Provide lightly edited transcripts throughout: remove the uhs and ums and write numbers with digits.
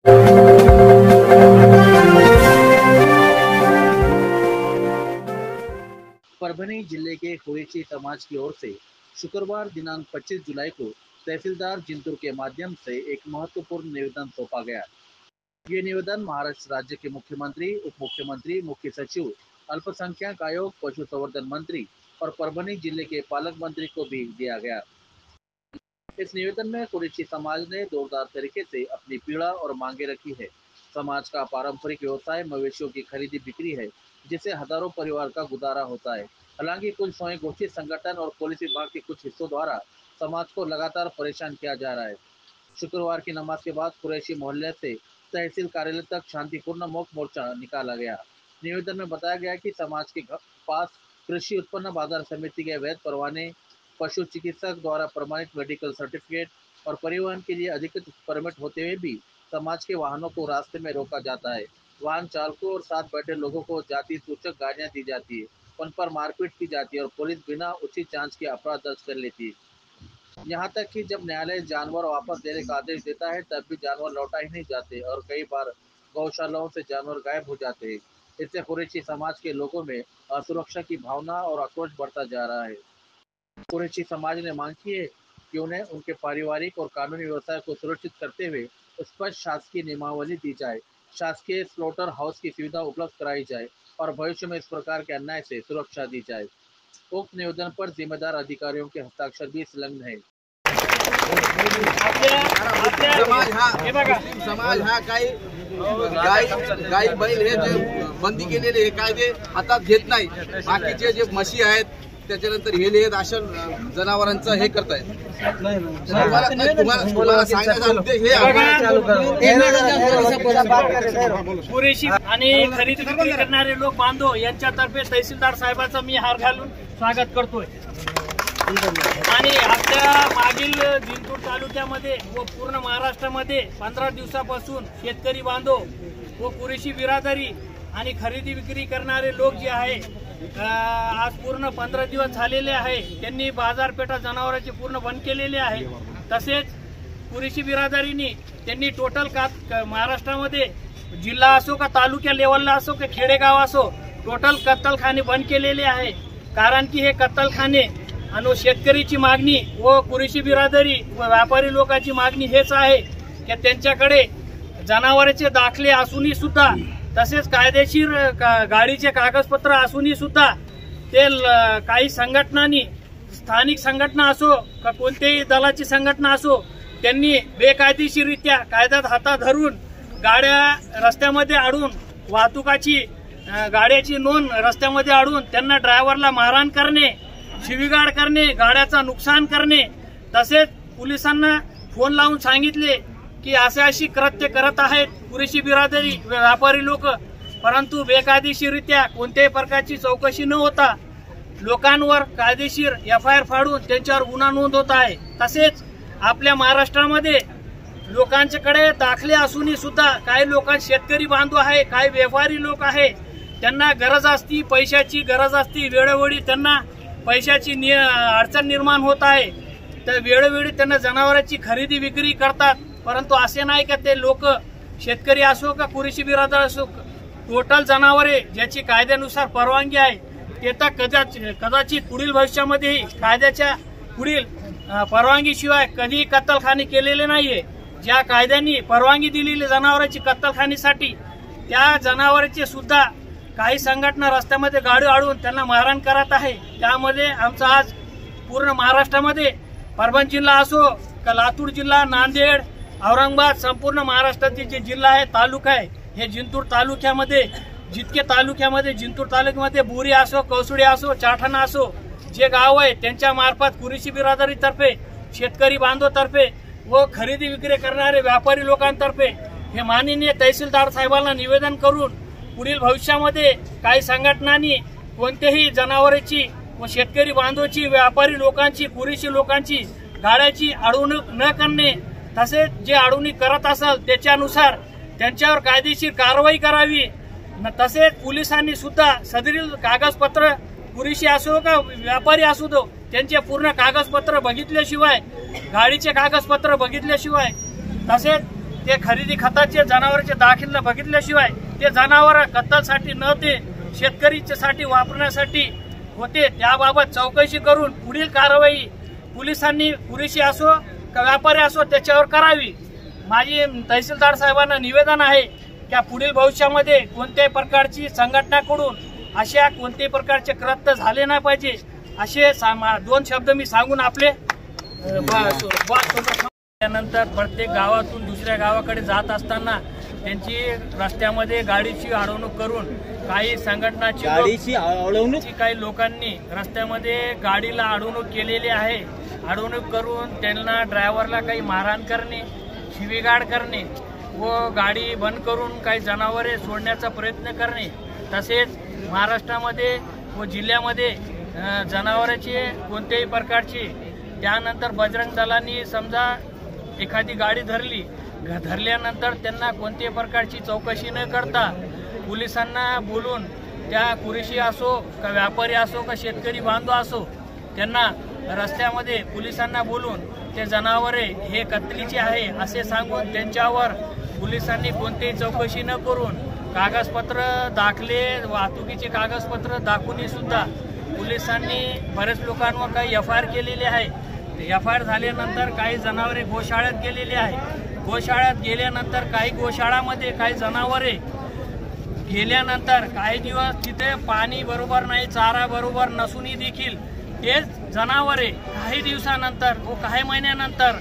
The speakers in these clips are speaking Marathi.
परभनी जिले के कुरैशी समाज की ओर से शुक्रवार दिनांक 25 जुलाई को तहसीलदार जिंतूर के माध्यम से एक महत्वपूर्ण निवेदन सौंपा गया। ये निवेदन महाराष्ट्र राज्य के मुख्यमंत्री, उप मुख्यमंत्री, मुख्य सचिव, अल्पसंख्यक आयोग, पशु संवर्धन मंत्री और परभनी जिले के पालक मंत्री को भी दिया गया। इस निवेदन में कुरैशी समाज ने जोरदार तरीके से अपनी पीड़ा और मांगे रखी है। समाज का पारंपरिक व्यवसाय मवेशियों की खरीदी बिक्री है, जिससे हजारों परिवार का गुजारा होता है। हालांकि कुछ स्वयं घोषित संगठन और पुलिस विभाग के कुछ हिस्सों द्वारा समाज को लगातार परेशान किया जा रहा है। शुक्रवार की नमाज के बाद कुरैशी मोहल्ले से तहसील कार्यालय तक शांतिपूर्ण मौक मोर्चा निकाला गया। निवेदन में बताया गया कि समाज के पास कृषि उत्पन्न बाजार समिति के वैध परवाने, पशु चिकित्सक द्वारा प्रमाणित मेडिकल सर्टिफिकेट और परिवहन के लिए अधिकृत परमिट होते हुए भी समाज के वाहनों को रास्ते में रोका जाता है। वाहन चालकों और साथ बैठे लोगों को जाति सूचक गाड़ियां दी जाती है, उन पर मारपीट की जाती है और पुलिस बिना उचित जांच के अपराध दर्ज कर लेती है। यहाँ तक कि जब न्यायालय जानवर वापस देने का आदेश देता है तब भी जानवर लौटा ही नहीं जाते और कई बार गौशालाओं से जानवर गायब हो जाते हैं। इससे कुरैशी समाज के लोगों में असुरक्षा की भावना और आक्रोश बढ़ता जा रहा है। कुरैशी समाज ने मांग की है कि उन्हें उनके पारिवारिक और कानूनी व्यवसाय को सुरक्षित करते हुए स्पष्ट शासकीय नियमावली दी जाए, शासकीय स्लॉटर हाउस की सुविधा उपलब्ध कराई जाए और भविष्य में इस प्रकार के अन्याय से सुरक्षा दी जाए। उक्त निवेदन पर जिम्मेदार अधिकारियों के हस्ताक्षर भी संलग्न है। समाज हा काही गाई बैल हे जे बंदी केलेले हे कायदे हातात घेत नाही, बाकीचे जे म्हशी आहेत त्याच्यानंतर हे आहेत अशा जनावरांचं हे करतायत। तुम्हाला सांगण्याचा उद्देश हे कुरैशी आणि खरेदी विक्री करणारे लोक बांधव यांच्यातर्फे तहसीलदार साहेबांचं मी हार घालून स्वागत करतोय। आणि आपल्या मागील जिंतूर तालुक्यामध्ये व पूर्ण महाराष्ट्रामध्ये 15 दिवसापासून शेतकरी बांधव व कुरैशी बिरादरी आणि खरेदी विक्री करणारे लोक जे आहे आज पूर्ण 15 दिवस झालेले आहे, त्यांनी बाजारपेठा जनावरांची पूर्ण बंद केलेले आहे। तसेच कुरैशी बिरादरीने त्यांनी टोटल महाराष्ट्रामध्ये जिल्हा असो का तालुक्या लेवलला असो का खेडेगाव असो टोटल कत्तलखाने बंद केलेले आहे। कारण की हे कत्तलखाने आणि शेतकरीची मागणी व कुरैशी बिरादरी व व्यापारी लोकांची मागणी हेच आहे की त्यांच्याकडे जनावरांचे दाखले असूनही सुद्धा तसेच कायदेशीर गाडीचे कागदपत्र असूनही सुद्धा ते काही संघटनांनी स्थानिक संघटना असो का कोणत्याही दलाची संघटना असो त्यांनी बेकायदेशीररित्या कायद्यात हातात धरून गाड्या रस्त्यामध्ये अडवून वाहतुकाची गाड्याची नोंद रस्त्यामध्ये अडवून त्यांना ड्रायव्हरला मारहाण करणे, शिवीगाळ करणे, गाड्याचा नुकसान करणे, तसेच पोलिसांना फोन लावून सांगितले की अशी कृत्य करत आहेत कुरैशी बिरादरी व्यापारी लोक, परंतु बेकायदेशीररित्या कोणत्याही प्रकारची चौकशी न होता लोकांवर कायदेशीर FIR फाडून त्यांच्यावर गुन्हा नोंद होत आहे। तसेच आपल्या महाराष्ट्रामध्ये लोकांच्याकडे दाखले असूनही सुद्धा काही लोकांना शेतकरी बांधव आहे, काही व्यापारी लोक आहे, त्यांना गरज असती, पैशाची गरज असती, वेळोवेळी त्यांना पैशाची अडचण निर्माण होत आहे, तर वेळोवेळी त्यांना जनावरांची खरेदी विक्री करतात। परंतु असे नाही का ते लोक शेतकरी असो का कुरैशी बिरादर असो टोटल जनावरे ज्याची कायद्यानुसार परवानगी आहे ते तर कदाचित पुढील भविष्यामध्ये कायद्याच्या पुढील परवानगीशिवाय कधी कत्तलखाने केलेले नाहीये। ज्या कायद्याने परवानगी दिलेली जनावरांची कत्तलखानीसाठी त्या जनावरांचे सुद्धा काही संघटना रस्त्यामध्ये गाडी अडवून त्यांना मारहाण करत आहे। त्यामध्ये आमचा आज पूर्ण महाराष्ट्रामध्ये परभणी जिल्हा असो का लातूर जिल्हा, नांदेड, औरंगाबाद संपूर्ण महाराष्ट्रातील जे जिल्हा आहे तालुका आहे हे जिंतूर तालुक्यामध्ये जितके तालुक्यामध्ये जिंतूर तालुक्यामध्ये बोरी असो, कौसुडी असो, चाठाणा असो जे गाव आहे त्यांच्या मार्फत कुरैशी बिरादरीतर्फे शेतकरी बांधवतर्फे व खरेदी विक्री करणारे व्यापारी लोकांतर्फे हे माननीय तहसीलदार साहेबांना निवेदन करून पुढील भविष्यामध्ये काही संघटनांनी कोणत्याही जनावरांची व शेतकरी बांधवांची, व्यापारी लोकांची, कुरैशी लोकांची गाड्याची अडवणूक न करणे, तसेच जे अडवणूक करत असेल त्याच्यानुसार त्यांच्यावर कायदेशीर कारवाई करावी। तसेच पोलिसांनी सुद्धा सदरील कागदपत्र कुरैशी असो का व्यापारी असो दो त्यांचे पूर्ण कागदपत्र बघितल्याशिवाय, गाडीचे कागदपत्र बघितल्याशिवाय, तसेच ते खरेदी खताचे जनावरांचे दाखले बघितल्याशिवाय ते जनावर खतासाठी न ते शेतकरीसाठी वापरण्यासाठी होते त्याबाबत चौकशी करून पुढील कारवाई पोलिसांनी पुरेशी असो का व्यापारी असो त्याच्यावर करावी। माझी तहसीलदार साहेबांना निवेदन आहे की पुढील भविष्यामध्ये कोणत्याही प्रकारची संघटनाकडून अशा कोणत्याही प्रकारचे कृत्य झाले नाही पाहिजे असे 2 शब्द मी सांगून आपले त्यानंतर प्रत्येक गावातून दुसऱ्या गावाकडे जात असताना त्यांची रस्त्यामध्ये गाडीची अडवणूक करून काही संघटनाची काही लोकांनी रस्त्यामध्ये गाडीला अडवणूक केलेली आहे। अडवणूक करून त्यांना ड्रायव्हरला काही मारहाण करणे, शिवीगाळ करणे व गाडी बंद करून काही जनावरे सोडण्याचा प्रयत्न करणे, तसेच महाराष्ट्रामध्ये व जिल्ह्यामध्ये जनावरांची कोणत्याही प्रकारची त्यानंतर बजरंग दलांनी समजा एखादी गाडी धरल्यानंतर त्यांना कोणत्याही प्रकारची चौकशी न करता पोलिसांना बोलून त्या कुरेशी असो का व्यापारी असो का शेतकरी बांधव असो त्यांना रस्त्यामध्ये पोलिसांना बोलून ते जनावरे हे कत्तलीचे आहे असे सांगून त्यांच्यावर पोलिसांनी कोणतीही चौकशी न करून कागदपत्र दाखले वाहतुकीचे कागदपत्र दाखवून सुद्धा पोलिसांनी बरेच लोकांवर काही FIR केलेली आहे। FIR झाल्यानंतर काही जनावरे गोशाळेत गेलेली आहे। गोशाळेत गेल्यानंतर काही गोशाळामध्ये काही जनावरे गेल्यानंतर काही दिवस तिथे पाणी बरोबर नाही, चारा बरोबर नसूनही देखील तेच जनावरे काही दिवसानंतर व काही महिन्यानंतर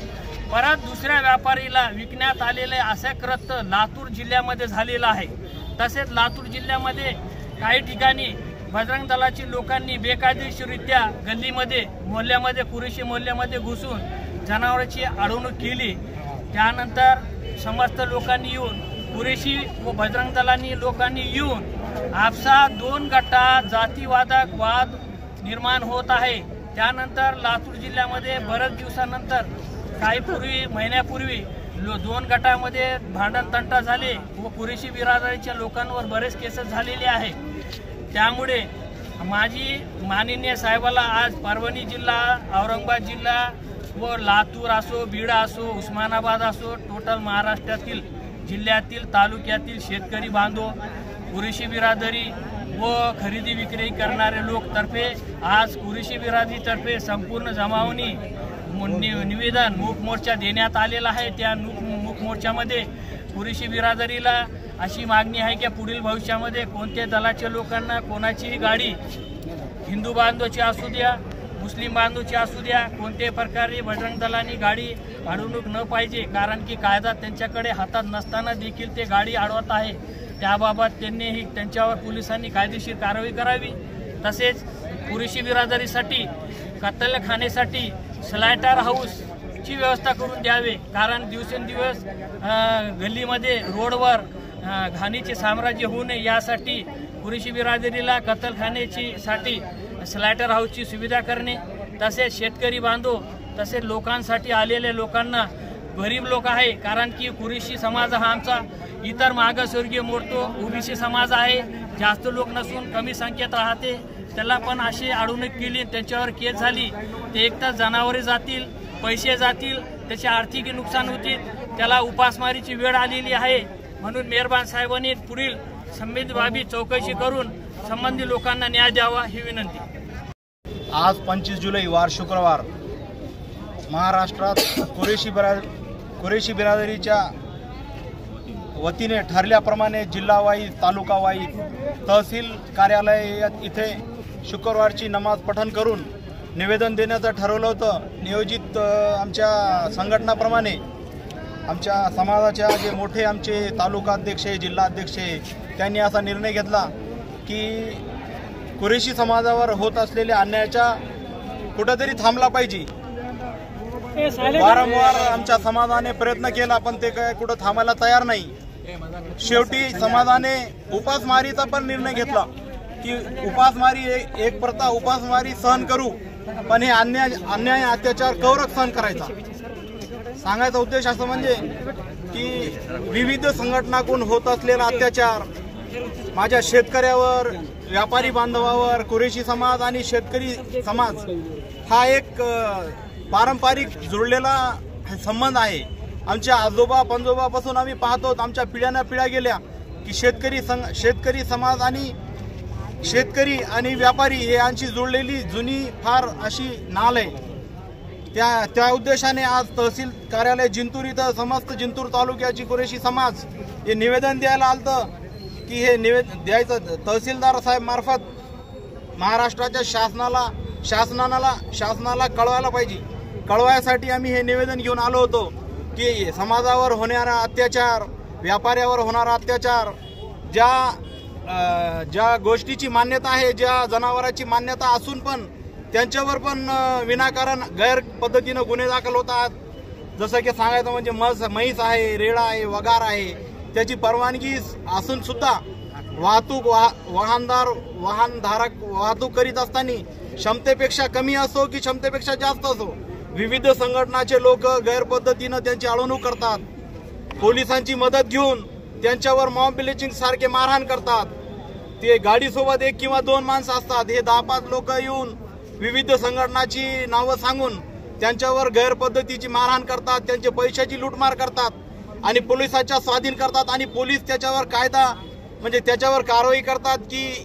परत दुसऱ्या व्यापारीला विकण्यात आलेले असे कृत्य लातूर जिल्ह्यामध्ये झालेलं आहे। तसेच लातूर जिल्ह्यामध्ये काही ठिकाणी बजरंग दलाची लोकांनी बेकायदेशीररित्या गल्लीमध्ये मोहल्ल्यामध्ये कुरेशी मोहल्ल्यामध्ये घुसून जनावरांची अडवणूक केली। त्यानंतर समस्त लोकांनी येऊन कुरेशी व बजरंग दलांनी लोकांनी येऊन आपसात 2 गटात जातीवादक वाद निर्माण होत आहे। त्यानंतर लातूर जिल्ह्यामध्ये बरेच दिवसानंतर काही महिन्यापूर्वी 2 गटामध्ये भांडण तंटा झाले व कुरेशी बिरादरीच्या लोकांवर बरेच केसेस झालेले आहे। त्यामुळे माझी माननीय साहेबाला आज परभणी जिल्हा, औरंगाबाद जिल्हा व लातूर असो, बीड असो, उस्मानाबाद असो, टोटल महाराष्ट्रातील जिल्ह्यातील तालुक्यातील शेतकरी बांधव, कुरेशी बिरादरी व खरेदी विक्री करणारे लोक तर्फे आज कुरेशी बिरादरीतर्फे संपूर्ण जमावणी निवेदन मूक मोर्चा देण्यात आलेला आहे। त्या मूक मोर्चामध्ये कुरेशी बिरादरीला अशी मागणी आहे की पुढील भविष्यामध्ये कोणत्या दलाच्या लोकांना कोणाचीही गाडी हिंदू बांधवाची असू द्या, मुस्लिम बांधवाची असू द्या, कोणत्याही प्रकारे बजरंग दलांनी गाडी अडवणूक न पाहिजे, कारण की कायदा त्यांच्याकडे हातात नसताना देखील ते गाडी अडवत आहे। त्याबाबत त्यांनीही त्यांच्यावर पोलिसांनी कायदेशीर कारवाई करावी। तसेच कुरेशी बिरादरीसाठी कत्तलखान्यासाठी स्लायटर हाऊसची व्यवस्था करून द्यावे, कारण दिवसेंदिवस गल्लीमध्ये रोडवर घाणीचे साम्राज्य होऊ नये यासाठी कुरेशी बिरादरीला कत्तलखान्याची साठी स्लायटर हाऊसची सुविधा करणे, तसेच शेतकरी बांधव तसेच लोकांसाठी आलेल्या लोकांना गरीब लोक आहे, कारण की कुरेशी समाज हा आमचा इतर मागासवर्गीय मोडतो OBC समाज आहे, जास्त लोक नसून कमी संख्येत राहते, त्याला पण अशी अडवणूक केली, त्यांच्यावर केस झाली, ते एकतर जनावरे जातील, पैसे जातील, त्याचे आर्थिक नुकसान होतील, त्याला उपासमारीची वेळ आलेली आहे। म्हणून मेहरबान साहेबांनी पुढील संबंधित बाबी चौकशी करून संबंधित लोकांना न्याय द्यावा ही विनंती। आज 25 जुलै वार शुक्रवार महाराष्ट्रात कुरेशी बिरादरीच्या वतीने ठरल्याप्रमाणे जिल्हावाईज, तालुकावाईज, तहसील कार्यालय इथे शुक्रवारची नमाज पठण करून निवेदन देण्याचं ठरवलं होतं। नियोजित आमच्या संघटनाप्रमाणे आमच्या समाजाच्या जे मोठे आमचे तालुकाध्यक्ष, जिल्हाध्यक्ष त्यांनी असा निर्णय घेतला की कुरेशी समाजावर होत असलेल्या अन्यायाच्या कुठेतरी थांबला पाहिजे। वारंवार आमच्या समाजाने प्रयत्न केला पण ते काय कुठं थांबायला तयार नाही। शेवटी समाजाने उपासमारीचा पण निर्णय घेतला की उपासमारी एक प्रथा उपासमारी सहन करू, पण हे अन्याय अत्याचार कवरच सहन करायचा। सांगायचा उद्देश असं म्हणजे की विविध संघटनांकडून होत असलेला अत्याचार माझ्या शेतकऱ्यावर, व्यापारी बांधवावर, कुरेशी समाज आणि शेतकरी समाज हा एक पारंपरिक जुळलेला संबंध आहे। आमच्या आजोबा पंजोबापासून आम्ही पाहतो, आमच्या पिढ्यानं पिढ्या गेल्या की शेतकरी समाज आणि शेतकरी आणि व्यापारी हे यांची जोडलेली जुनी फार अशी नाळ आहे। त्या उद्देशाने आज तहसील कार्यालय जिंतूर इथं समस्त जिंतूर तालुक्याची कुरेशी समाज हे निवेदन द्यायला आलतं की हे निवेदन द्यायचं तहसीलदार साहेब मार्फत महाराष्ट्राच्या शासनाला कळवायला पाहिजे। कळवायसाठी आम्ही हे निवेदन घेऊन आलो होतो की समाजावर होणारा अत्याचार, व्यापाऱ्यावर होणारा अत्याचार, ज्या गोष्टीची मान्यता आहे, ज्या जनावरांची मान्यता असून पण त्यांच्यावर पण विनाकारण गैर पद्धतीनं गुन्हे दाखल होतात। जसं की सांगायचं म्हणजे म्हैस आहे, रेडा आहे, वगार आहे, त्याची परवानगी असून सुद्धा वाहनधारक वाहतूक करीत असताना क्षमतेपेक्षा कमी असो की क्षमतेपेक्षा जास्त असो विविध संघटनाचे लोक गैर पद्धतीनं त्यांची अडवणूक करतात। पोलिसांची मदत घेऊन त्यांच्यावर मॉब लिंचिंग सारखे मारहाण करतात। ते गाडीसोबत 1 किंवा 2 माणसं असतात, हे 10-5 लोक येऊन विविध संघटनाची नावं सांगून त्यांच्यावर गैर पद्धतीची मारहाण करतात, त्यांचे पैशाची लूटमार करतात आणि पोलिसांच्या स्वाधीन करतात आणि पोलीस त्याच्यावर कायदा म्हणजे त्याच्यावर कारवाई करतात की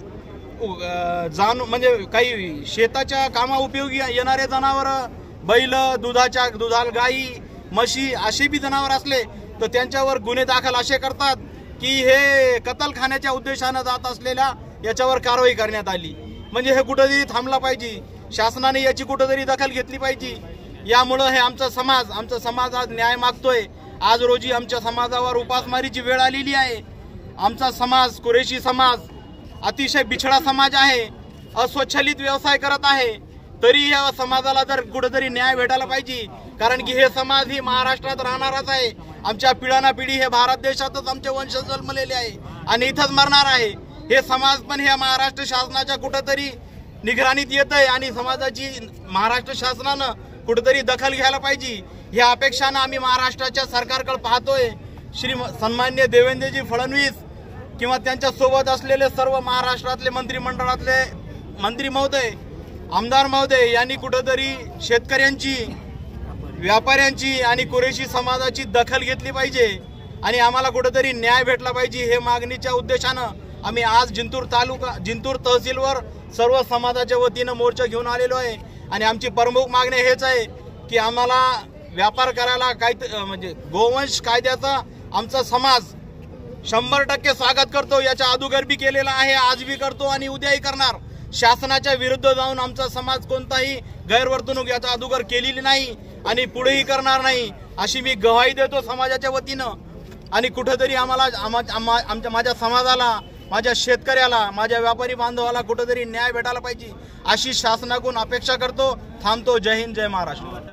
म्हणजे काही शेताच्या कामा उपयोगी येणारे जनावर, बैल, दुधाला गाई, म्हशी असे बी जनावर असले तर त्यांच्यावर गुन्हे दाखल असे करतात की हे कत्तलखान्याच्या उद्देशाने जात असलेल्या याच्यावर कारवाई करण्यात आली। म्हणजे हे कुठेतरी थांबला पाहिजे, शासनाने याची कुठेतरी दखल घेतली पाहिजे। यामुळे हे आमचा समाज आज न्याय मागतोय। आज रोजी आमच्या समाजावर उपासमारीची वेळ आलेली आहे। आमचा समाज कुरेशी समाज अतिशय बिछडा समाज आहे, अस्वच्छलित व्यवसाय करत आहे, तरी या समाजाला जर कुठेतरी न्याय भेटायला पाहिजे। कारण की हे समाज ही महाराष्ट्रात राहणारच आहे, आमच्या पिढ्याना पिढी हे भारत देशातच आमचे वंशज जन्मलेले आहे आणि इथंच मरणार आहे। हे समाज पण हे महाराष्ट्र शासनाच्या कुठेतरी निगराणीत येत आहे आणि समाजाची महाराष्ट्र शासनानं कुठेतरी दखल घ्यायला पाहिजे। ह्या अपेक्षानं आम्ही महाराष्ट्राच्या सरकारकडे पाहतोय। सन्माननीय देवेंद्रजी फडणवीस किंवा त्यांच्या सोबत असलेले सर्व महाराष्ट्रातले मंत्रिमंडळातले मंत्री महोदय, आमदार महोदय यांनी कुठेतरी शेतकऱ्यांची, व्यापाऱ्यांची आणि कुरेशी समाजाची दखल घेतली पाहिजे आणि आम्हाला कुठेतरी न्याय भेटला पाहिजे। हे मागणीच्या उद्देशानं आम्ही आज जिंतूर तहसीलवर सर्व समाजाच्या वतीनं मोर्चा घेऊन आलेलो आहे आणि आमची प्रमुख मागणी हेच आहे की आम्हाला व्यापार करायला म्हणजे गोवंश कायद्याचा आमचा समाज 100% स्वागत करतो। याच्या अगोदर बी केलेला आहे, आज बी करतो आणि उद्याही करणार। शासनाच्या विरुद्ध जाऊन आमचा समाज कोणताही गैरवर्तणूक याच्या अगोदर केलेली नाही आणि पुढेही करणार नाही अशी मी ग्वाही देतो समाजाच्या वतीनं। आणि कुठेतरी आम्हाला माझ्या समाजाला, माझ्या शेतकऱ्याला, माझ्या व्यापारी बांधवाला कुठेतरी न्याय भेटायला पाहिजे अशी शासनाकडून अपेक्षा करतो। थांबतो। जय हिंद, जय महाराष्ट्र।